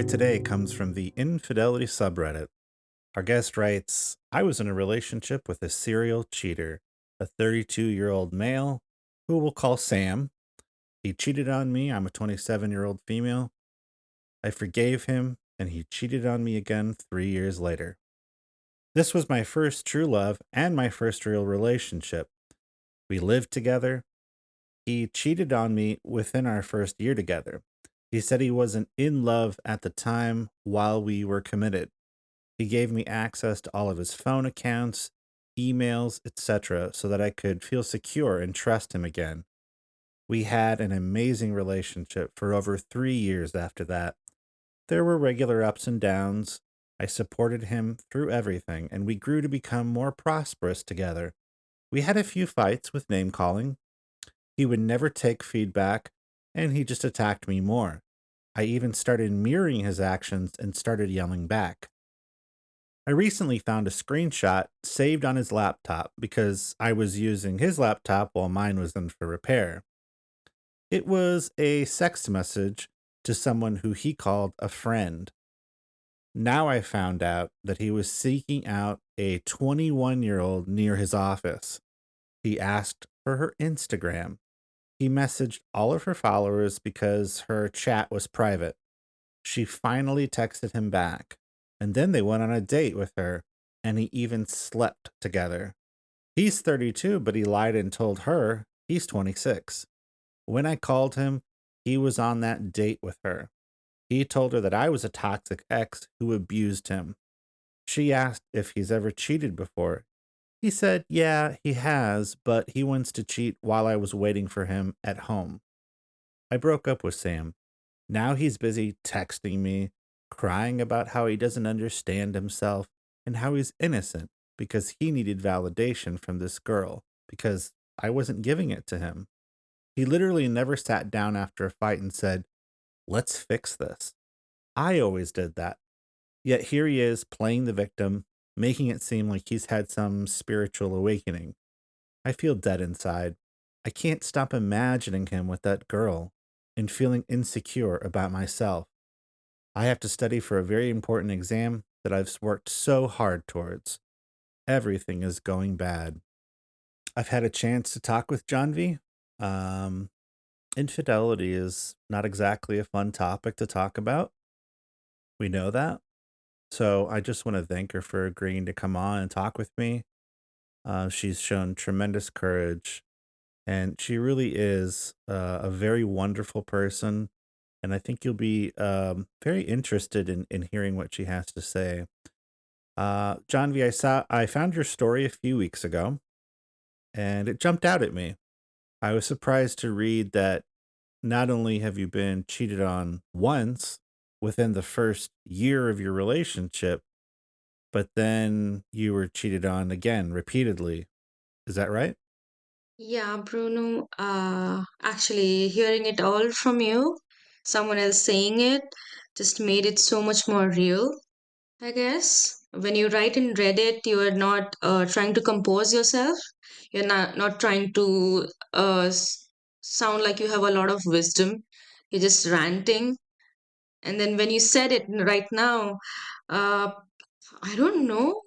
today comes from the Infidelity subreddit. Our guest writes, I was in a relationship with a serial cheater, a 32-year-old male who we'll call Sam. He cheated on me. I'm a 27-year-old female. I forgave him, and he cheated on me again 3 years later. This was my first true love and my first real relationship. We lived together. He cheated on me within our first year together. He said he wasn't in love at the time while we were committed. He gave me access to all of his phone accounts, emails, etc., so that I could feel secure and trust him again. We had an amazing relationship for over 3 years after that. There were regular ups and downs. I supported him through everything, and we grew to become more prosperous together. We had a few fights with name calling. He would never take feedback, and he just attacked me more. I even started mirroring his actions and started yelling back. I recently found a screenshot saved on his laptop because I was using his laptop while mine was in for repair. It was a text message to someone who he called a friend. Now I found out that he was seeking out a 21-year-old near his office. He asked for her Instagram. He messaged all of her followers because her chat was private. She finally texted him back, and then they went on a date with her, and he even slept together. He's 32, but he lied and told her he's 26. When I called him, he was on that date with her. He told her that I was a toxic ex who abused him. She asked if he's ever cheated before. He said, yeah, he has, but he wants to cheat while I was waiting for him at home. I broke up with Sam. Now he's busy texting me, crying about how he doesn't understand himself and how he's innocent because he needed validation from this girl because I wasn't giving it to him. He literally never sat down after a fight and said, let's fix this. I always did that. Yet here he is playing the victim, making it seem like he's had some spiritual awakening. I feel dead inside. I can't stop imagining him with that girl and feeling insecure about myself. I have to study for a very important exam that I've worked so hard towards. Everything is going bad. I've had a chance to talk with Janvi. Um, Infidelity is not exactly a fun topic to talk about. We know that. So I just want to thank her for agreeing to come on and talk with me. She's shown tremendous courage, and she really is a very wonderful person. And I think you'll be very interested in hearing what she has to say. John V, I found your story a few weeks ago, and it jumped out at me. I was surprised to read that not only have you been cheated on once within the first year of your relationship, but then you were cheated on again repeatedly. Is that right? Yeah, Bruno, actually hearing it all from you, someone else saying it, just made it so much more real, I guess. When you write in Reddit, you are not trying to compose yourself. You're not trying to sound like you have a lot of wisdom. You're just ranting. And then when you said it right now, uh, I don't know.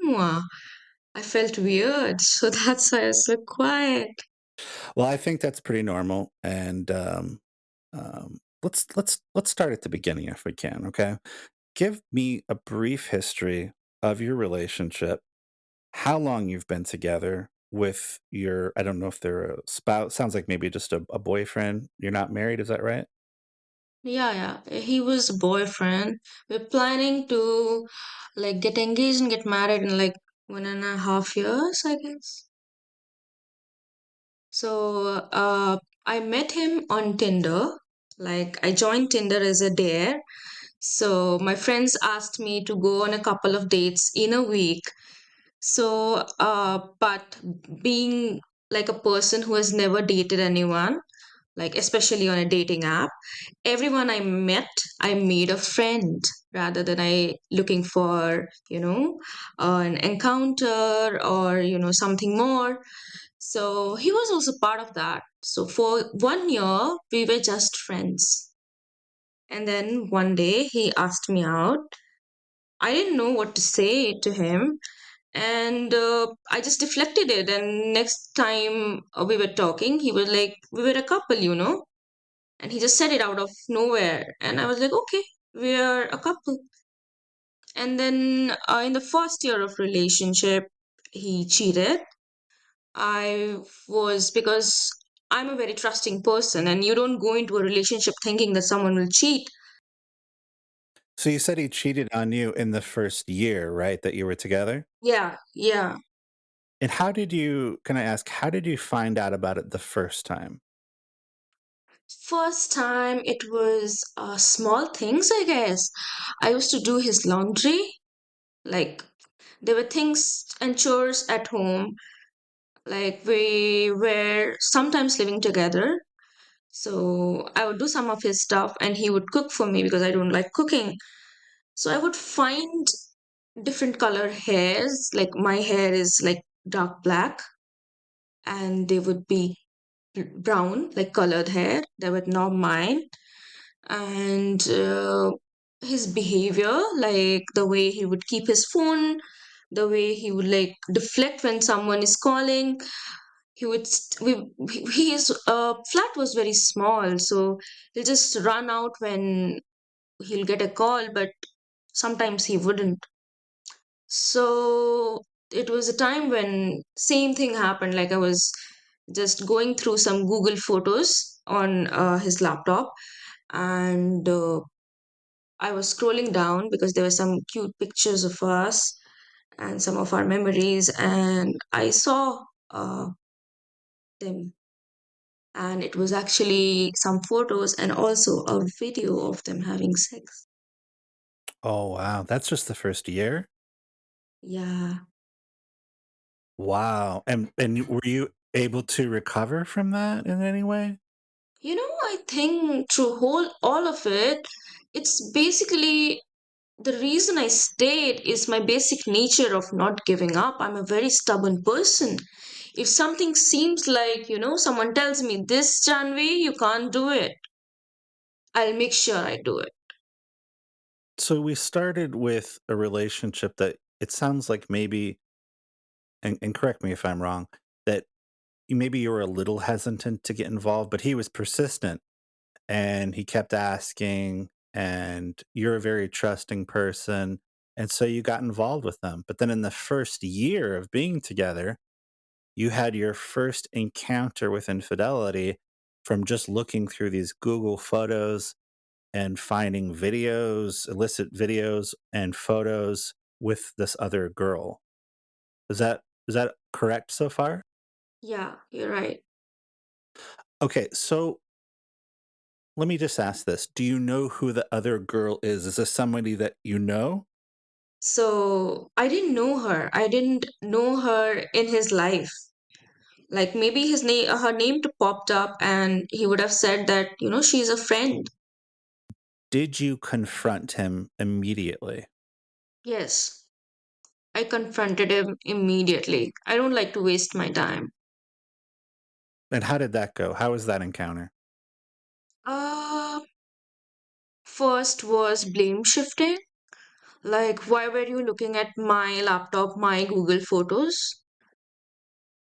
I felt weird. So that's why I was so quiet. Well, I think that's pretty normal, and let's start at the beginning if we can. Okay, give me a brief history of your relationship. How long you've been together with your? I don't know if they're a spouse. Sounds like maybe just a boyfriend. You're not married, is that right? Yeah. He was a boyfriend. We're planning to like get engaged and get married in like 1.5 years, I guess. So I met him on Tinder. Like I joined Tinder as a dare. So my friends asked me to go on a couple of dates in a week. So but being like a person who has never dated anyone, like especially on a dating app, everyone I met, I made a friend rather than I looking for, an encounter or, something more. So he was also part of that. So for 1 year, we were just friends. And then one day he asked me out. I didn't know what to say to him, and I just deflected it. And next time we were talking, he was like, "We were a couple, you know." And he just said it out of nowhere, and I was like, "Okay, we are a couple." And then in the first year of relationship, he cheated. I was because I'm a very trusting person, and you don't go into a relationship thinking that someone will cheat. So you said he cheated on you in the first year, right, that you were together? Yeah, yeah. And can I ask, how did you find out about it the first time? First time it was small things, I guess. I used to do his laundry. Like, there were things and chores at home. Like, we were sometimes living together. So I would do some of his stuff and he would cook for me because I don't like cooking. So I would find different color hairs. Like, my hair is like dark black and they would be brown, like colored hair. They were not mine. And his behavior, like the way he would keep his phone, the way he would like deflect when someone is calling. He would his flat was very small, so he'll just run out when he'll get a call, but sometimes he wouldn't. So it was a time when same thing happened. Like, I was just going through some Google photos on his laptop, and I was scrolling down because there were some cute pictures of us and some of our memories, and I saw them. And it was actually some photos and also a video of them having sex. Oh, wow. That's just the first year? Yeah. Wow. Were you able to recover from that in any way? I think through whole all of it, it's basically the reason I stayed is my basic nature of not giving up. I'm a very stubborn person. If something seems like, someone tells me this, Janvi, you can't do it, I'll make sure I do it. So we started with a relationship that it sounds like maybe, and correct me if I'm wrong, that maybe you were a little hesitant to get involved, but he was persistent and he kept asking, and you're a very trusting person. And so you got involved with them. But then in the first year of being together, you had your first encounter with infidelity from just looking through these Google photos and finding videos, illicit videos and photos with this other girl. Is that correct so far? Yeah, you're right. Okay, so let me just ask this. Do you know who the other girl is? Is this somebody that you know? So I didn't know her. I didn't know her in his life. Like, maybe her name popped up, and he would have said that she's a friend. Did you confront him immediately? Yes, I confronted him immediately. I don't like to waste my time. And how did that go? How was that encounter? Uh, First was blame shifting. Like, why were you looking at my laptop, my Google photos?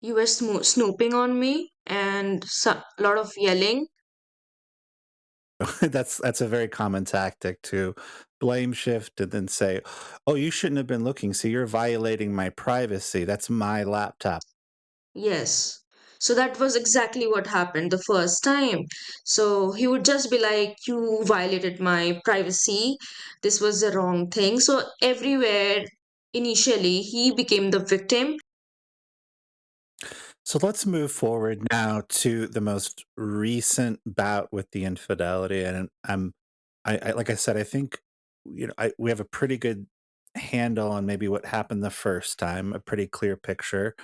You were snooping on me, and a lot of yelling. That's a very common tactic to blame shift and then say, "Oh, you shouldn't have been looking. See, you're violating my privacy. That's my laptop." Yes. So that was exactly what happened the first time. So he would just be like, "You violated my privacy. This was the wrong thing." So everywhere, initially, he became the victim. So let's move forward now to the most recent bout with the infidelity, and I like I said, I think we have a pretty good handle on maybe what happened the first time, a pretty clear picture.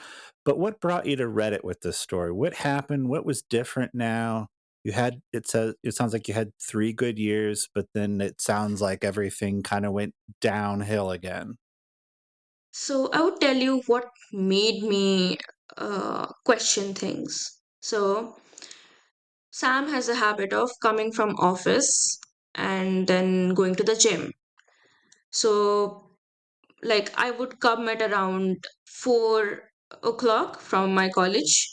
But what brought you to Reddit with this story? What happened? What was different now? It sounds like you had 3 good years, but then it sounds like everything kind of went downhill again. So I would tell you what made me question things. So Sam has a habit of coming from office. and then going to the gym. So, like, I would come at around 4 o'clock from my college.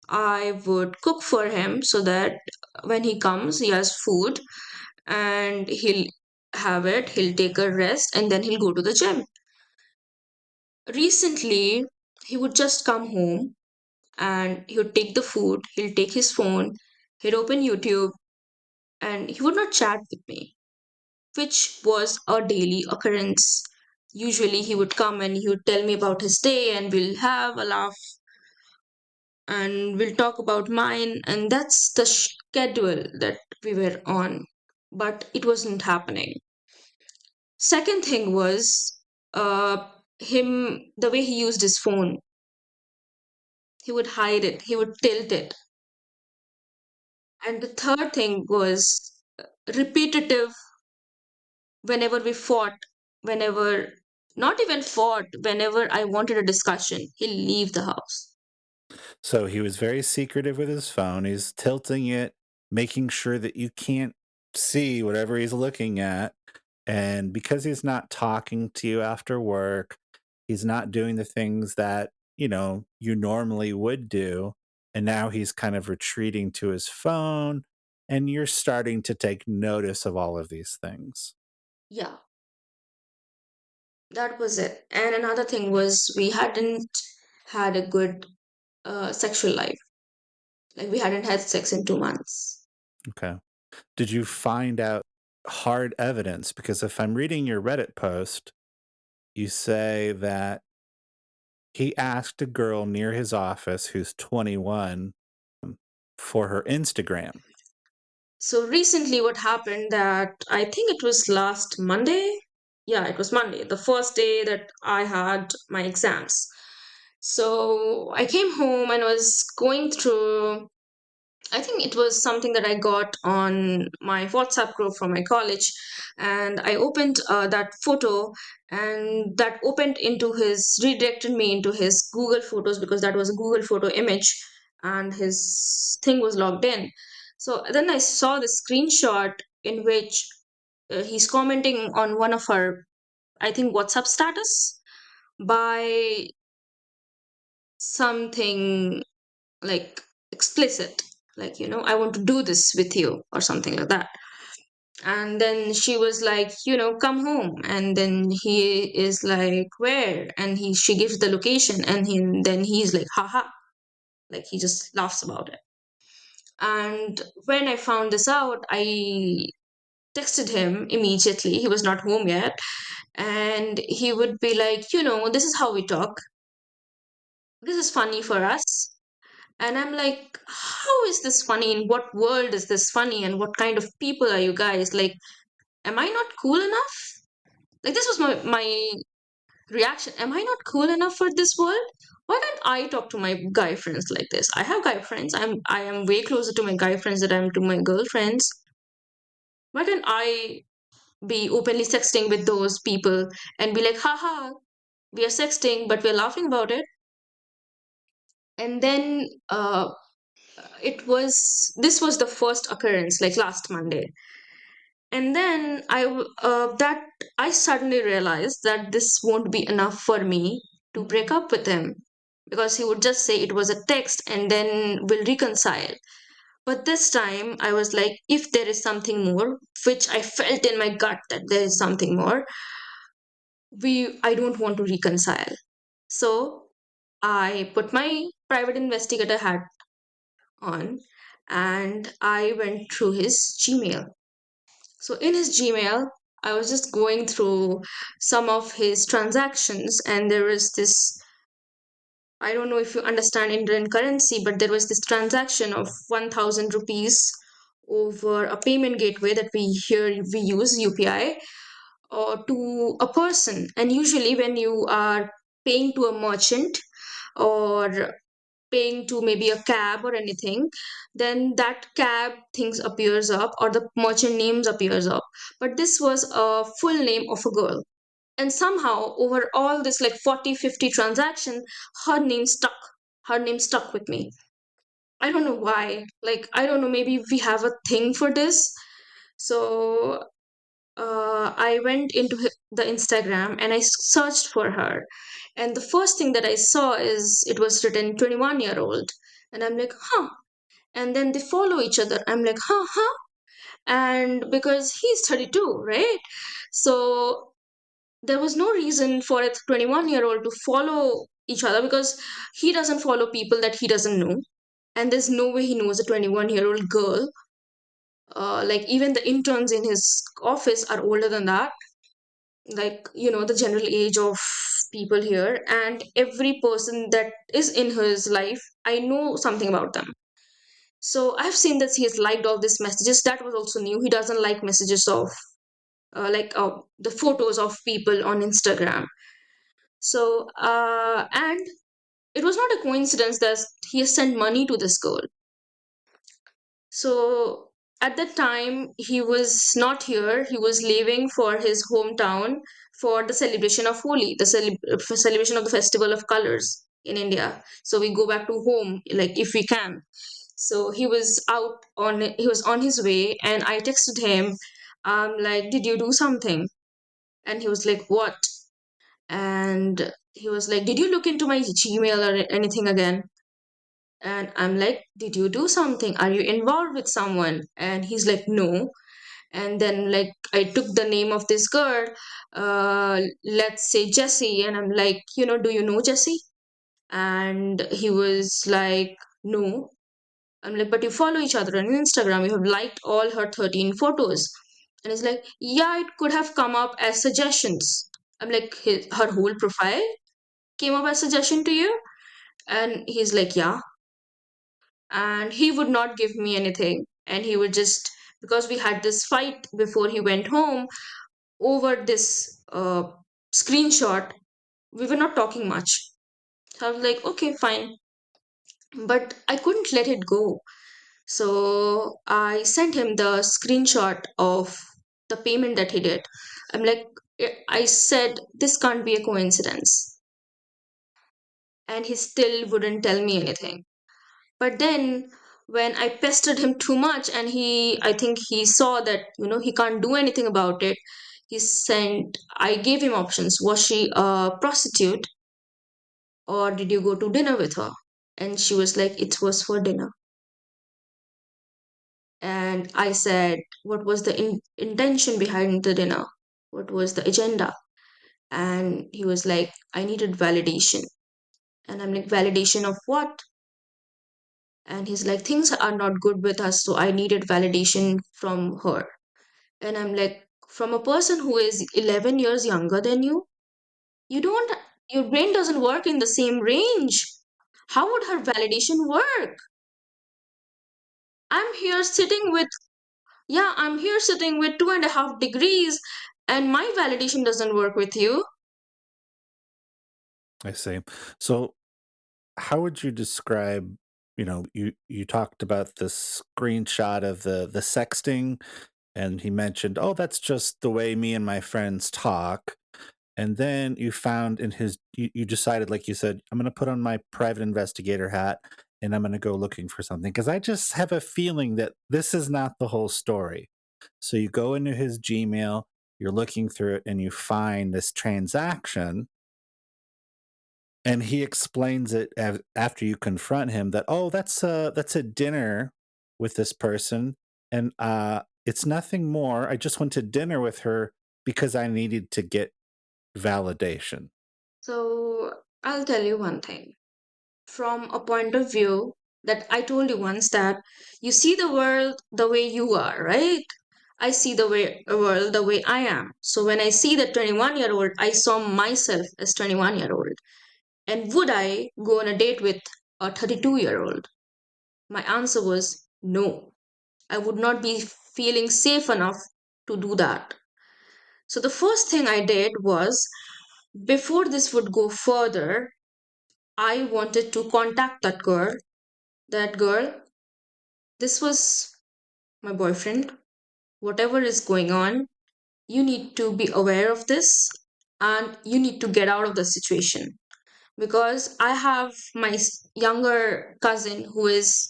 I would cook for him so that when he comes, he has food and he'll have it, he'll take a rest, and then he'll go to the gym. Recently, he would just come home and he would take the food, he'll take his phone, he'd open YouTube, and he would not chat with me, which was a daily occurrence. Usually, he would come and he would tell me about his day, and we'll have a laugh and we'll talk about mine. And that's the schedule that we were on. But it wasn't happening. Second thing was the way he used his phone. He would hide it, he would tilt it. And the third thing was repetitive whenever we fought, whenever, not even fought, whenever I wanted a discussion, he'll leave the house. So he was very secretive with his phone. He's tilting it, making sure that you can't see whatever he's looking at. And because he's not talking to you after work, he's not doing the things that, you normally would do. And now he's kind of retreating to his phone. And you're starting to take notice of all of these things. Yeah, that was it. And another thing was we hadn't had a good sexual life. Like we hadn't had sex in 2 months. Okay. Did you find out hard evidence? Because if I'm reading your Reddit post, you say that he asked a girl near his office who's 21 for her Instagram. So recently, what happened that I think it was last Monday. Yeah, it was Monday, the first day that I had my exams. So I came home and was going through, I think it was something that I got on my WhatsApp group from my college. And I opened that photo, and that opened into his, redirected me into his Google Photos because that was a Google photo image and his thing was logged in. So then I saw the screenshot in which he's commenting on one of our, I think, WhatsApp status by something like explicit, like, I want to do this with you or something like that. And then she was like, come home. And then he is like, where? And she gives the location, and then he's like, haha, like he just laughs about it. And when I found this out, I texted him immediately. He was not home yet. And he would be like, this is how we talk. This is funny for us. And I'm like, how is this funny? In what world is this funny? And what kind of people are you guys? Like, am I not cool enough? Like, this was my reaction. Am I not cool enough for this world? Why can't I talk to my guy friends like this? I have guy friends. I am way closer to my guy friends than I am to my girlfriends. Why can't I be openly sexting with those people and be like, haha, we are sexting, but we're laughing about it? And then this was the first occurrence, like last Monday. And then I suddenly realized that this won't be enough for me to break up with him, because he would just say it was a text and then we'll reconcile. But this time I was like, if there is something more, which I felt in my gut that there is something more, I don't want to reconcile. So I put my private investigator hat on and I went through his Gmail. So in his Gmail, I was just going through some of his transactions, and there was this, I don't know if you understand Indian currency, but there was this transaction of 1000 rupees over a payment gateway that we use UPI, or to a person. And usually when you are paying to a merchant or paying to maybe a cab or anything, then that cab things appears up or the merchant names appears up. But this was a full name of a girl, and somehow over all this like 40, 50 transaction, her name stuck. Her name stuck with me. I don't know why. Like, I don't know, maybe we have a thing for this. So I went into the Instagram and I searched for her. And the first thing that I saw is it was written 21-year-old. And I'm like, huh. And then they follow each other. I'm like, huh, huh. And because he's 32, right? So there was no reason for a 21-year-old to follow each other because he doesn't follow people that he doesn't know. And there's no way he knows a 21-year-old girl. Like even the interns in his office are older than that, like the general age of people here, and every person that is in his life, I know something about them. So I've seen that he has liked all these messages. That was also new. He doesn't like messages of the photos of people on Instagram. So and it was not a coincidence that he has sent money to this girl. So at that time, he was not here. He was leaving for his hometown for the celebration of Holi, the celebration of the Festival of Colors in India. So we go back to home, like if we can. So he was on his way, and I texted him, like, did you do something? And he was like, what? And he was like, did you look into my Gmail or anything again? And I'm like, did you do something? Are you involved with someone? And he's like, no. And then, like, I took the name of this girl, let's say Jessie. And I'm like, do you know Jessie? And he was like, no. I'm like, but you follow each other on Instagram. You have liked all her 13 photos. And he's like, yeah, it could have come up as suggestions. I'm like, her whole profile came up as suggestion to you? And he's like, yeah. And he would not give me anything, and he would just, because we had this fight before he went home over this screenshot, we were not talking much. So I was like, okay, fine, but I couldn't let it go. So I sent him the screenshot of the payment that he did. I'm like, I said this can't be a coincidence, and he still wouldn't tell me anything. But then when I pestered him too much, and I think he saw that, he can't do anything about it, I gave him options. Was she a prostitute, or did you go to dinner with her? And she was like, it was for dinner. And I said, what was the intention behind the dinner? What was the agenda? And he was like, I needed validation. And I'm like, validation of what? And he's like, things are not good with us, so I needed validation from her. And I'm like, from a person who is 11 years younger than you, you don't, your brain doesn't work in the same range. How would her validation work? I'm here sitting with, yeah, I'm here sitting with 2.5 degrees, and my validation doesn't work with you. I see. So, how would you describe, you talked about the screenshot of the sexting, and he mentioned, "Oh, that's just the way me and my friends talk." And then you found in you decided, like you said, I'm going to put on my private investigator hat and I'm going to go looking for something because I just have a feeling that this is not the whole story. So you go into his Gmail, you're looking through it, and you find this transaction. And he explains it after you confront him that, oh, that's a dinner with this person, and it's nothing more. I just went to dinner with her because I needed to get validation. So I'll tell you one thing. From a point of view that I told you once, that you see the world the way you are, right? I see world the way I am. So when I see the 21-year-old, I saw myself as 21-year-old. And would I go on a date with a 32-year-old? My answer was no. I would not be feeling safe enough to do that. So the first thing I did was, before this would go further, I wanted to contact that girl. That girl, this was my boyfriend. Whatever is going on, you need to be aware of this, and you need to get out of the situation. Because I have my younger cousin who is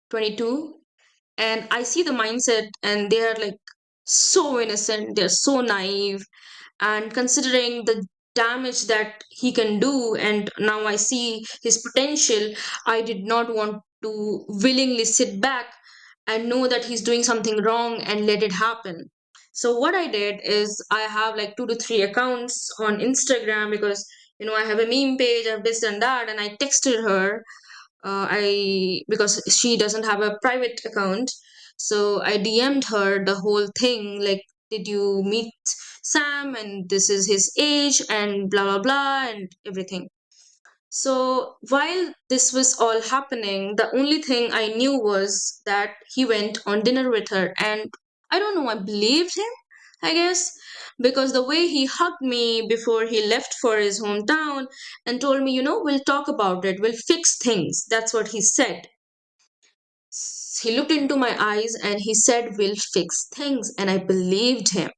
22, and I see the mindset, and they are like so innocent, they're so naive. And considering the damage that he can do, and now I see his potential, I did not want to willingly sit back and know that he's doing something wrong and let it happen. So what I did is I have like 2 to 3 accounts on Instagram, because I have a meme page, I have this and that, and I texted her. I Because she doesn't have a private account, so I DM'd her the whole thing, like, did you meet Sam, and this is his age, and blah blah blah, and everything. So while this was all happening, the only thing I knew was that he went on dinner with her, and I don't know, I believed him, I guess, because the way he hugged me before he left for his hometown and told me, we'll talk about it, we'll fix things. That's what he said. He looked into my eyes and he said, we'll fix things, and I believed him.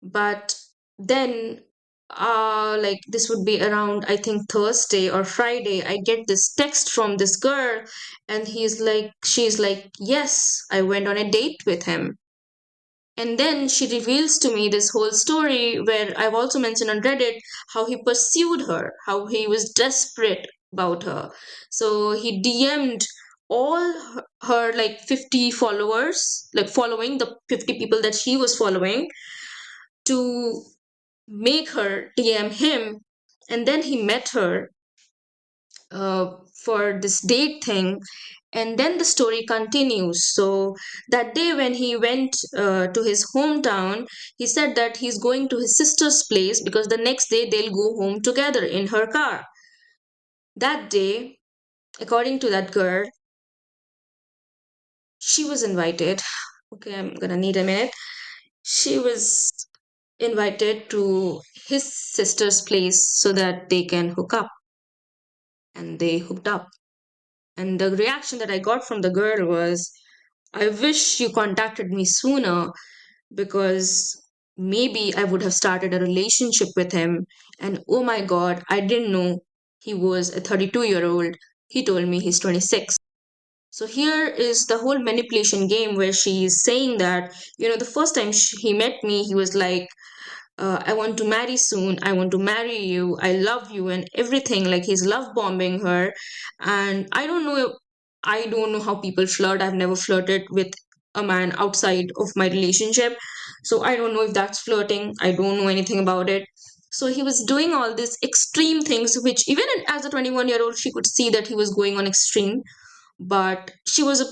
But then, like, this would be around, I think, Thursday or Friday, I get this text from this girl, and she's like, yes, I went on a date with him. And then she reveals to me this whole story, where I've also mentioned on Reddit how he pursued her, how he was desperate about her. So he DM'd all her like 50 followers, like following the 50 people that she was following, to make her DM him. And then he met her for this date thing. And then the story continues. So that day when he went to his hometown, he said that he's going to his sister's place because the next day they'll go home together in her car. That day, according to that girl, she was invited. Okay, I'm gonna need a minute. She was invited to his sister's place so that they can hook up. And they hooked up. And the reaction that I got from the girl was, I wish you contacted me sooner, because maybe I would have started a relationship with him. And oh my God, I didn't know he was a 32-year-old. He told me he's 26. So here is the whole manipulation game, where she is saying that, the first time he met me, he was like, I want to marry soon, I want to marry you, I love you, and everything. Like, he's love bombing her. And I don't know how people flirt. I've never flirted with a man outside of my relationship, so I don't know if that's flirting. I don't know anything about it. So he was doing all these extreme things, which even as a 21-year-old, she could see that he was going on extreme. But she was a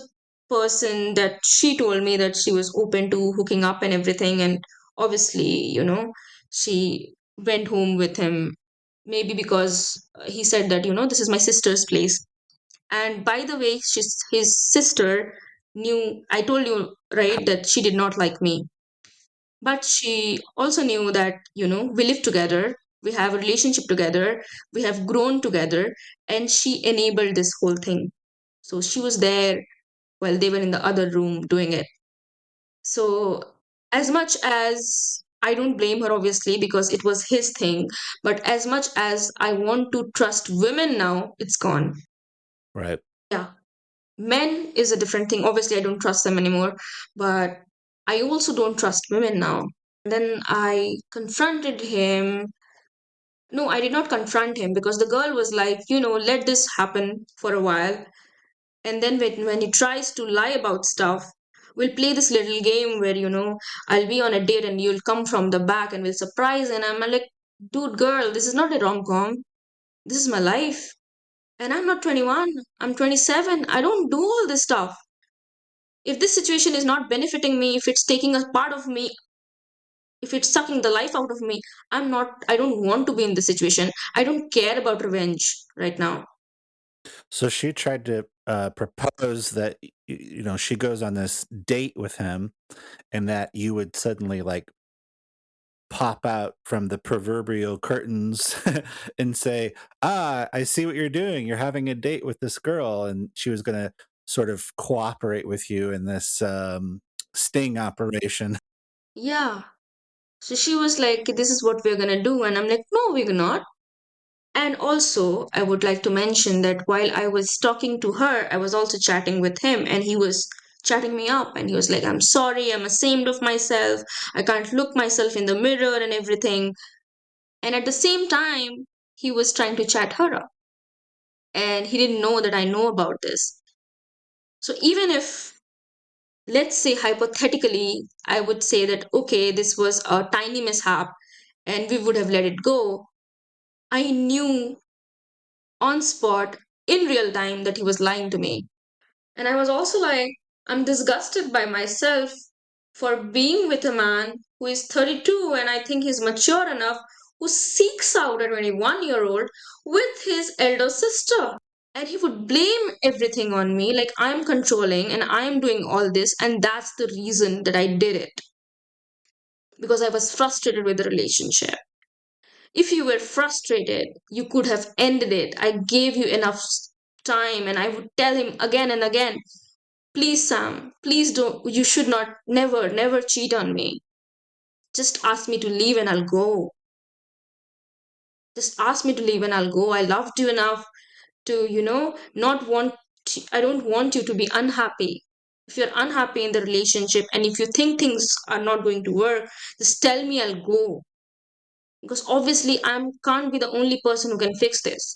person that she told me that she was open to hooking up and everything. And obviously, she went home with him, maybe because he said that, this is my sister's place. And by the way, his sister knew, I told you, right, that she did not like me. But she also knew that, we live together, we have a relationship together, we have grown together, and she enabled this whole thing. So she was there while they were in the other room doing it. So, as much as I don't blame her, obviously, because it was his thing, but as much as I want to trust women now, it's gone. Right. Yeah. Men is a different thing. Obviously, I don't trust them anymore, but I also don't trust women now. Then I confronted him. No, I did not confront him, because the girl was like, let this happen for a while. And then when he tries to lie about stuff, we'll play this little game where, I'll be on a date and you'll come from the back and we'll surprise. And I'm like, dude, girl, this is not a rom-com. This is my life. And I'm not 21. I'm 27. I don't do all this stuff. If this situation is not benefiting me, if it's taking a part of me, if it's sucking the life out of me, I don't want to be in this situation. I don't care about revenge right now. So she tried to propose that she goes on this date with him, and that you would suddenly like pop out from the proverbial curtains and say, "Ah, I see what you're doing. You're having a date with this girl," and she was going to sort of cooperate with you in this sting operation. Yeah. So she was like, this is what we're gonna do. And I'm like, no, we're not. And also, I would like to mention that while I was talking to her, I was also chatting with him, and he was chatting me up, and he was like, I'm sorry, I'm ashamed of myself, I can't look myself in the mirror and everything. And at the same time, he was trying to chat her up, and he didn't know that I know about this. So even if, let's say hypothetically, I would say that okay, this was a tiny mishap and we would have let it go, I knew on spot in real time that he was lying to me. And I was also like, I'm disgusted by myself for being with a man who is 32 and I think he's mature enough, who seeks out a 21-year-old with his elder sister. And he would blame everything on me, like I'm controlling and I'm doing all this, and that's the reason that I did it, because I was frustrated with the relationship. If you were frustrated, you could have ended it. I gave you enough time, and I would tell him again and again, please, Sam, please don't, you should not, never, never cheat on me. Just ask me to leave and I'll go. Just ask me to leave and I'll go. I loved you enough to, not want, I don't want you to be unhappy. If you're unhappy in the relationship and if you think things are not going to work, just tell me, I'll go. Because obviously I can't be the only person who can fix this.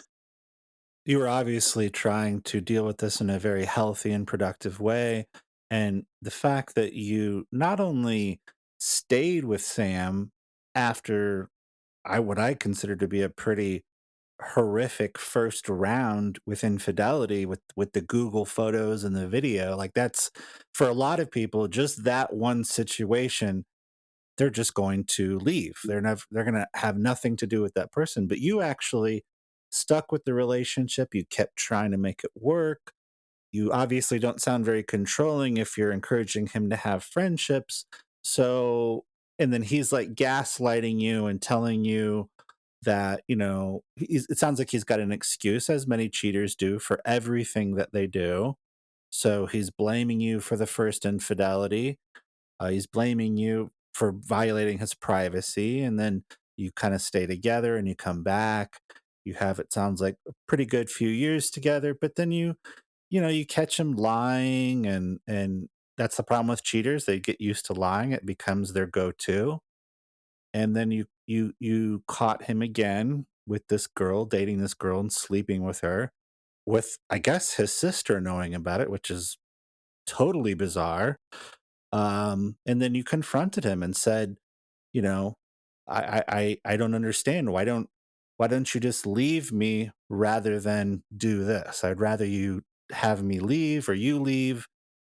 You were obviously trying to deal with this in a very healthy and productive way. And the fact that you not only stayed with Sam after what I consider to be a pretty horrific first round with infidelity with the Google photos and the video, like that's for a lot of people, just that one situation, they're just going to leave. They're going to have nothing to do with that person. But you actually stuck with the relationship. You kept trying to make it work. You obviously don't sound very controlling if you're encouraging him to have friendships. So, and then he's like gaslighting you and telling you that, it sounds like he's got an excuse, as many cheaters do, for everything that they do. So he's blaming you for the first infidelity. He's blaming you for violating his privacy, and then you kind of stay together and you come back. You have, it sounds like, a pretty good few years together, but then you catch him lying, and that's the problem with cheaters. They get used to lying; it becomes their go-to. And then you caught him again with this girl, dating this girl and sleeping with her, with I guess his sister knowing about it, which is totally bizarre. And then you confronted him and said, you know, I don't understand. Why don't you just leave me rather than do this? I'd rather you have me leave or you leave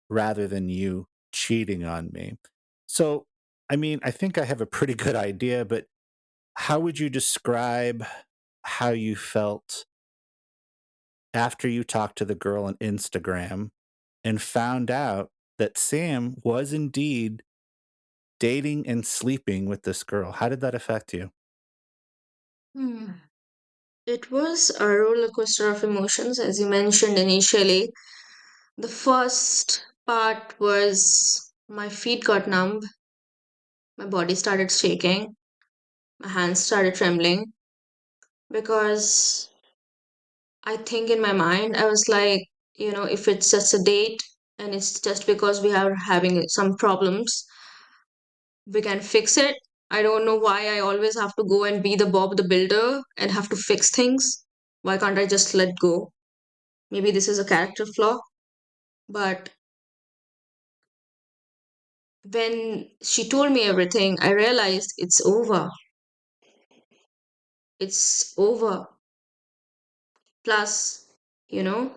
rather than you cheating on me. So, I mean, I think I have a pretty good idea, but how would you describe how you felt after you talked to the girl on Instagram and found out that Sam was indeed dating and sleeping with this girl? How did that affect you? Hmm. It was a roller coaster of emotions, as you mentioned initially. The first part was my feet got numb, my body started shaking, my hands started trembling because I think in my mind, I was like, if it's just a date and it's just because we are having some problems, we can fix it. I don't know why I always have to go and be the Bob the Builder and have to fix things. Why can't I just let go? Maybe this is a character flaw, but when she told me everything, I realized it's over. It's over. Plus, you know,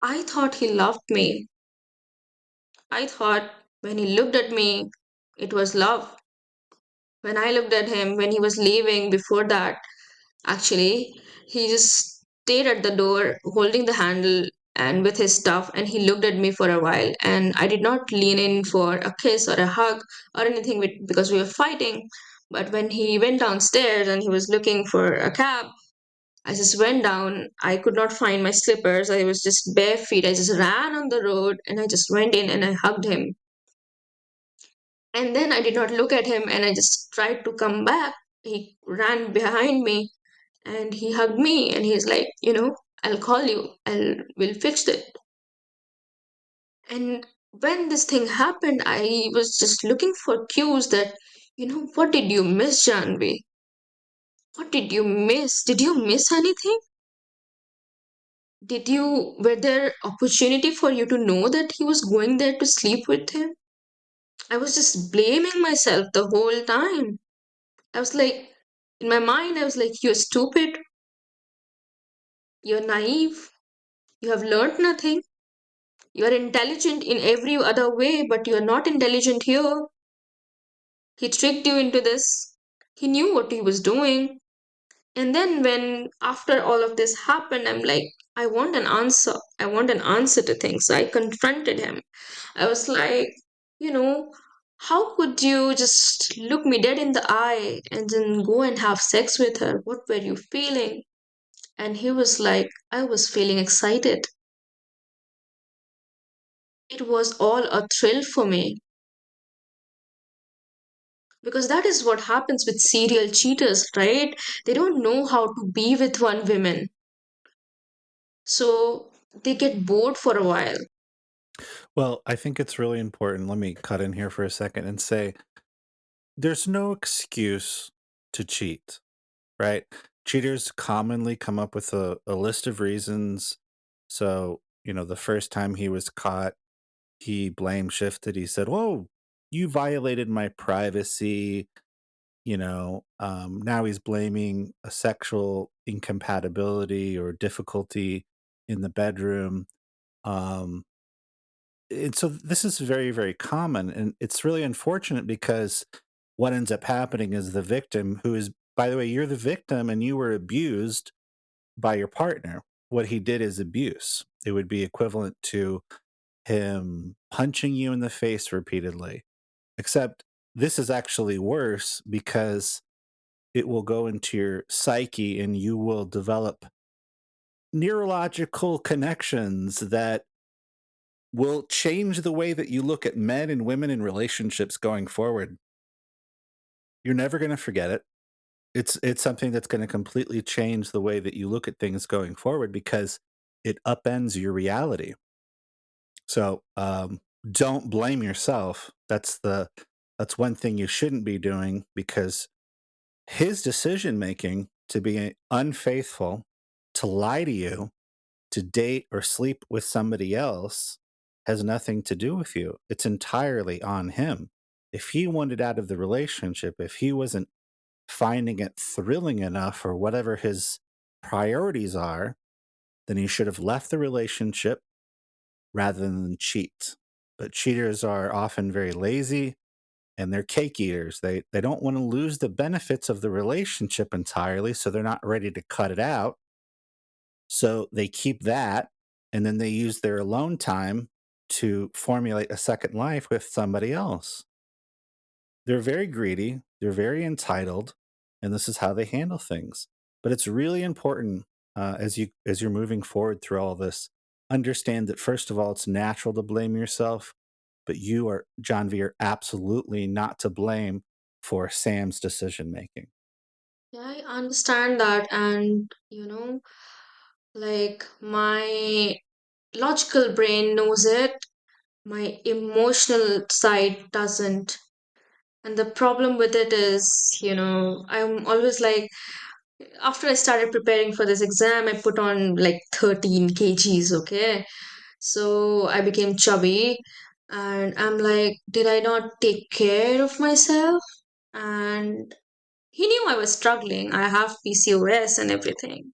I thought he loved me. I thought when he looked at me, it was love. When I looked at him, when he was leaving before that, actually, he just stayed at the door holding the handle and with his stuff, and he looked at me for a while. And I did not lean in for a kiss or a hug or anything because we were fighting. But when he went downstairs and he was looking for a cab, I just went down. I could not find my slippers. I was just bare feet. I just ran on the road and I just went in and I hugged him. And then I did not look at him and I just tried to come back. He ran behind me and he hugged me and he's like, I'll call you. We'll fix it. And when this thing happened, I was just looking for cues that, what did you miss, Janvi? What did you miss? Did you miss anything? Were there opportunity for you to know that he was going there to sleep with him? I was just blaming myself the whole time. I was like, in my mind, I was like, you're stupid, you're naive, you have learned nothing, you're intelligent in every other way, but you're not intelligent here. He tricked you into this. He knew what he was doing. And then, when after all of this happened, I'm like, I want an answer. I want an answer to things. I confronted him. I was like, you know, how could you just look me dead in the eye and then go and have sex with her? What were you feeling? And he was like, I was feeling excited. It was all a thrill for me because that is what happens with serial cheaters, right? They don't know how to be with one woman. So they get bored for a while. Well, I think it's really important. Let me cut in here for a second and say there's no excuse to cheat, right? Cheaters commonly come up with a list of reasons. So, the first time he was caught, he blame shifted. He said, "Whoa, you violated my privacy." Now he's blaming a sexual incompatibility or difficulty in the bedroom. Um, and so this is very, very common. And it's really unfortunate because what ends up happening is the victim, who is, by the way, you're the victim and you were abused by your partner. What he did is abuse. It would be equivalent to him punching you in the face repeatedly, except this is actually worse because it will go into your psyche and you will develop neurological connections that will change the way that you look at men and women in relationships going forward. You're never going to forget it. It's something that's going to completely change the way that you look at things going forward because it upends your reality. So don't blame yourself. That's one thing you shouldn't be doing because his decision making to be unfaithful, to lie to you, to date or sleep with somebody else has nothing to do with you. It's entirely on him. If he wanted out of the relationship, if he wasn't finding it thrilling enough or whatever his priorities are, then he should have left the relationship rather than cheat. But cheaters are often very lazy and they're cake eaters. They don't want to lose the benefits of the relationship entirely, so they're not ready to cut it out. So they keep that and then they use their alone time to formulate a second life with somebody else. They're very greedy, they're very entitled, and this is how they handle things. But it's really important as you're moving forward through all this, understand that first of all, it's natural to blame yourself, but you are John V are absolutely not to blame for Sam's decision making. Yeah, I understand that. And, like my logical brain knows it, my emotional side doesn't. And the problem with it is, I'm always like, after I started preparing for this exam, I put on like 13 kgs, okay? So I became chubby, and I'm like, did I not take care of myself? And he knew I was struggling. I have PCOS and everything.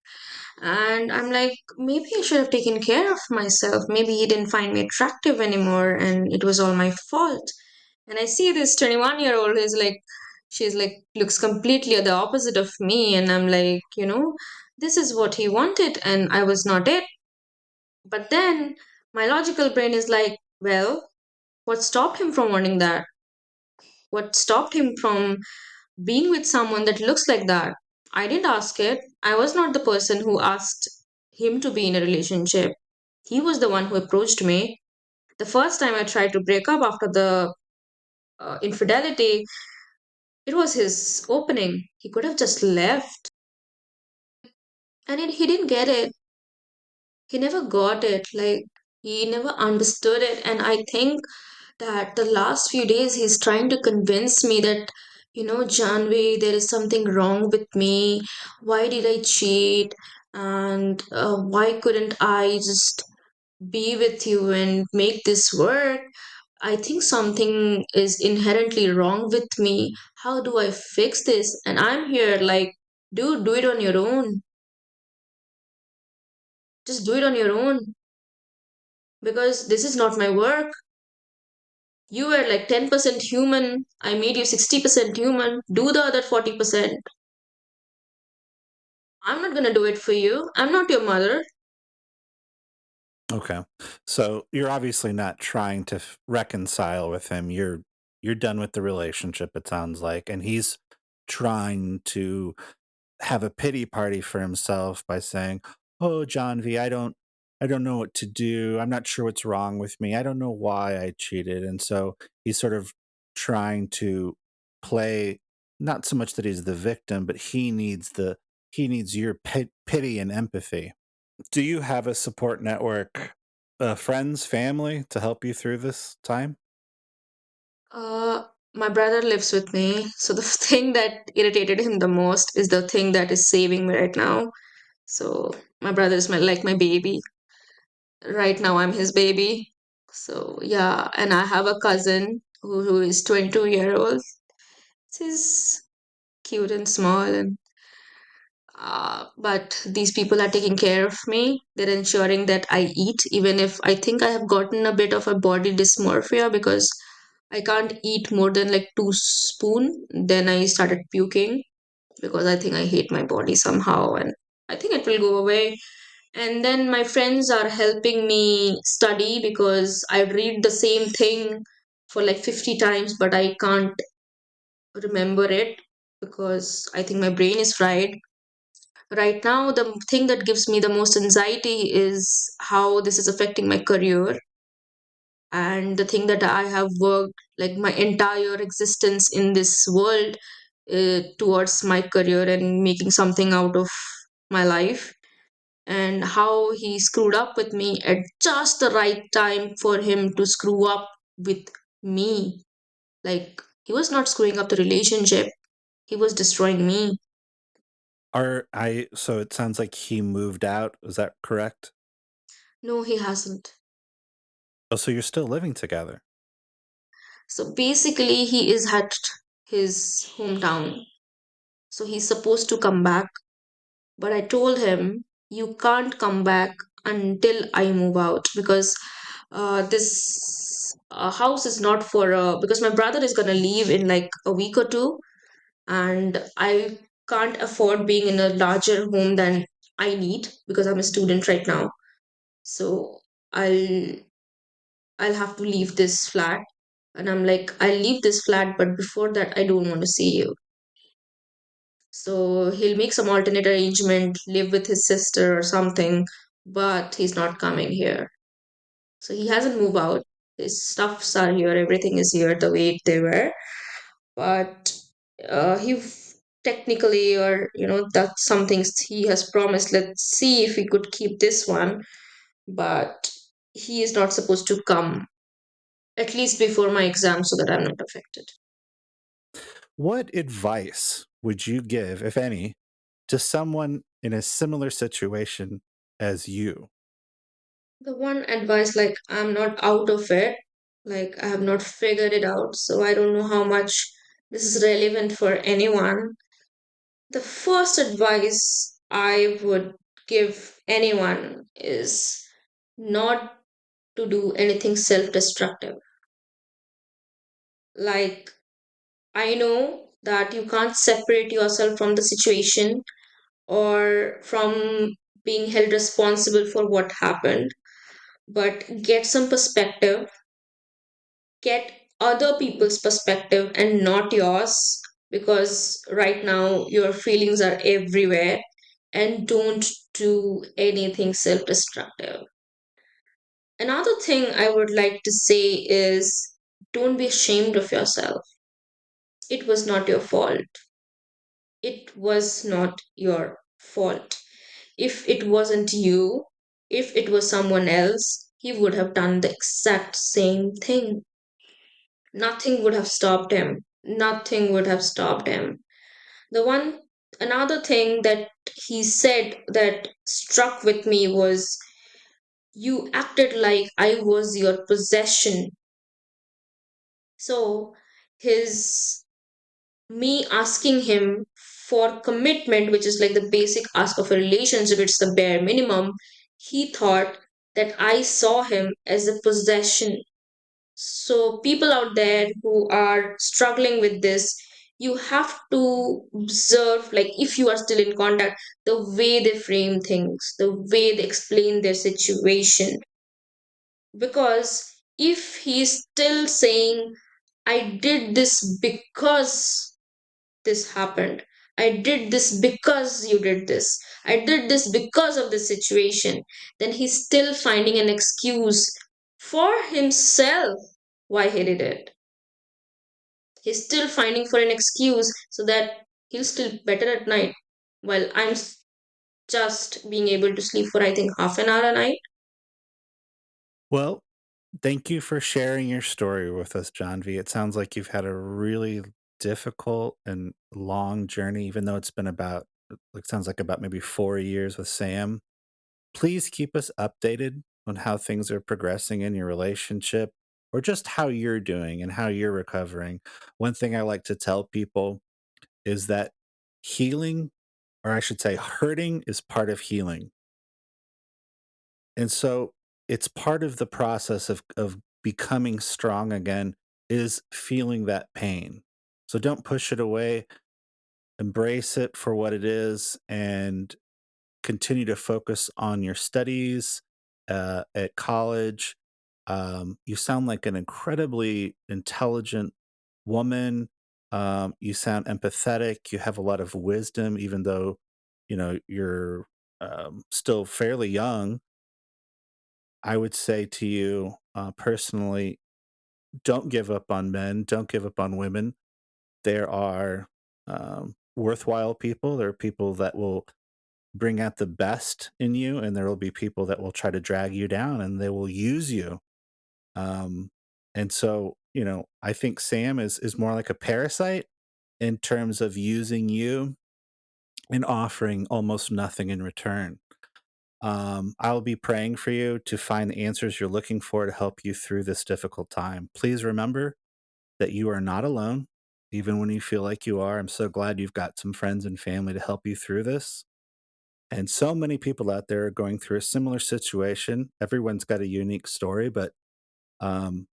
And I'm like, maybe I should have taken care of myself. Maybe he didn't find me attractive anymore, and it was all my fault. And I see this 21-year-old who's like, she's like, looks completely the opposite of me. And I'm like, this is what he wanted, and I was not it. But then my logical brain is like, well, what stopped him from wanting that? What stopped him from being with someone that looks like that? I didn't ask it. I was not the person who asked him to be in a relationship. He was the one who approached me. The first time I tried to break up after the infidelity, it was his opening. He could have just left. And he didn't get it. He never got it. Like, He never understood it, and I think that the last few days he's trying to convince me that, Janvi, there is something wrong with me. Why did I cheat? And why couldn't I just be with you and make this work? I think something is inherently wrong with me. How do I fix this? And I'm here like, dude, do it on your own. Just do it on your own because this is not my work. You were like 10% human. I made you 60% human. Do the other 40%. I'm not gonna do it for you. I'm not your mother. Okay. So you're obviously not trying to reconcile with him. You're done with the relationship, it sounds like, and he's trying to have a pity party for himself by saying, "Oh, John V, I don't know what to do. I'm not sure what's wrong with me. I don't know why I cheated." And so he's sort of trying to play, not so much that he's the victim, but he needs your pity and empathy. Do you have a support network, friends, family to help you through this time? Uh, my brother lives with me, so the thing that irritated him the most is the thing that is saving me right now. So my brother is my baby. Right now, I'm his baby. So yeah, and I have a cousin who is 22-year old. She's cute and small, and but these people are taking care of me. They're ensuring that I eat, even if I think I have gotten a bit of a body dysmorphia because I can't eat more than like 2 spoon. Then I started puking because I think I hate my body somehow, and I think it will go away. And then my friends are helping me study because I read the same thing for like 50 times, but I can't remember it because I think my brain is fried. Right now, the thing that gives me the most anxiety is how this is affecting my career and the thing that I have worked like my entire existence in this world towards my career and making something out of my life, and how he screwed up with me at just the right time for him to screw up with me. Like, he was not screwing up the relationship, he was destroying me. So it sounds like he moved out. Is that correct? No, he hasn't. Oh, so you're still living together. So basically, he is at his hometown. So he's supposed to come back. But I told him, you can't come back until I move out because this house is not for, because my brother is going to leave in like a week or two. And I can't afford being in a larger home than I need because I'm a student right now. So I'll I'll have to leave this flat. And I'm like, I'll leave this flat, but before that, I don't want to see you. So he'll make some alternate arrangement, live with his sister or something, but he's not coming here. So he hasn't moved out. His stuffs are here, everything is here the way they were. But he technically, or that's some things he has promised. Let's see if he could keep this one, but he is not supposed to come at least before my exam so that I'm not affected. What advice would you give, if any, to someone in a similar situation as you? The one advice, like, I'm not out of it, like, I have not figured it out, so I don't know how much this is relevant for anyone. The first advice I would give anyone is not to do anything self destructive. Like, I know that you can't separate yourself from the situation or from being held responsible for what happened, but get some perspective, get other people's perspective and not yours, because right now your feelings are everywhere, and don't do anything self destructive. Another thing I would like to say is don't be ashamed of yourself. It was not your fault. It was not your fault. If it wasn't you, if it was someone else, he would have done the exact same thing. Nothing would have stopped him. Nothing would have stopped him. The one, another thing that he said that struck with me was, you acted like I was your possession. So, his me asking him for commitment, which is like the basic ask of a relationship, it's the bare minimum, he thought that I saw him as a possession. So, people out there who are struggling with this, you have to observe, like, if you are still in contact, the way they frame things, the way they explain their situation. Because if he's still saying, I did this because this happened, I did this because you did this, I did this because of the situation, then he's still finding an excuse for himself why he did it. He's still finding for an excuse so that he'll sleep better at night, while just being able to sleep for, I think, half an hour a night. Well, thank you for sharing your story with us, Janvi. It sounds like you've had a really difficult and long journey, even though it's been about, it sounds like about maybe 4 years with Sam. Please keep us updated on how things are progressing in your relationship or just how you're doing and how you're recovering. One thing I like to tell people is that healing, or I should say, hurting is part of healing. And so it's part of the process of becoming strong again is feeling that pain. So don't push it away, embrace it for what it is, and continue to focus on your studies at college. You sound like an incredibly intelligent woman. You sound empathetic. You have a lot of wisdom, even though you're still fairly young. I would say to you personally, don't give up on men. Don't give up on women. There are worthwhile people. There are people that will bring out the best in you, and there will be people that will try to drag you down and they will use you. Um, and so, I think Sam is more like a parasite in terms of using you and offering almost nothing in return. I'll be praying for you to find the answers you're looking for to help you through this difficult time. Please remember that you are not alone, even when you feel like you are. I'm so glad you've got some friends and family to help you through this. And so many people out there are going through a similar situation. Everyone's got a unique story, but um,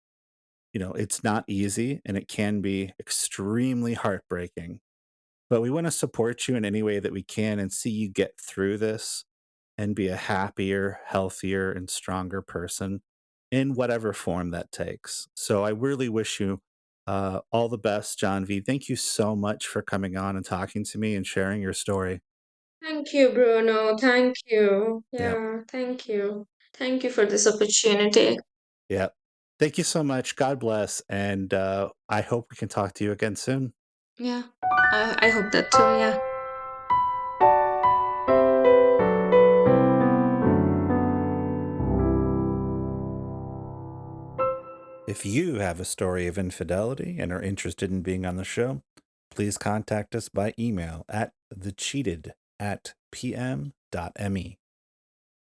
it's not easy and it can be extremely heartbreaking. But we want to support you in any way that we can and see you get through this and be a happier, healthier, and stronger person in whatever form that takes. So I really wish you all the best, John V. Thank you so much for coming on and talking to me and sharing your story. Thank you, Bruno. Thank you. Yeah. Yeah, thank you. Thank you for this opportunity. Yeah. Thank you so much. God bless. And I hope we can talk to you again soon. Yeah, I hope that too. Yeah. If you have a story of infidelity and are interested in being on the show, please contact us by email at thecheated at pm.me.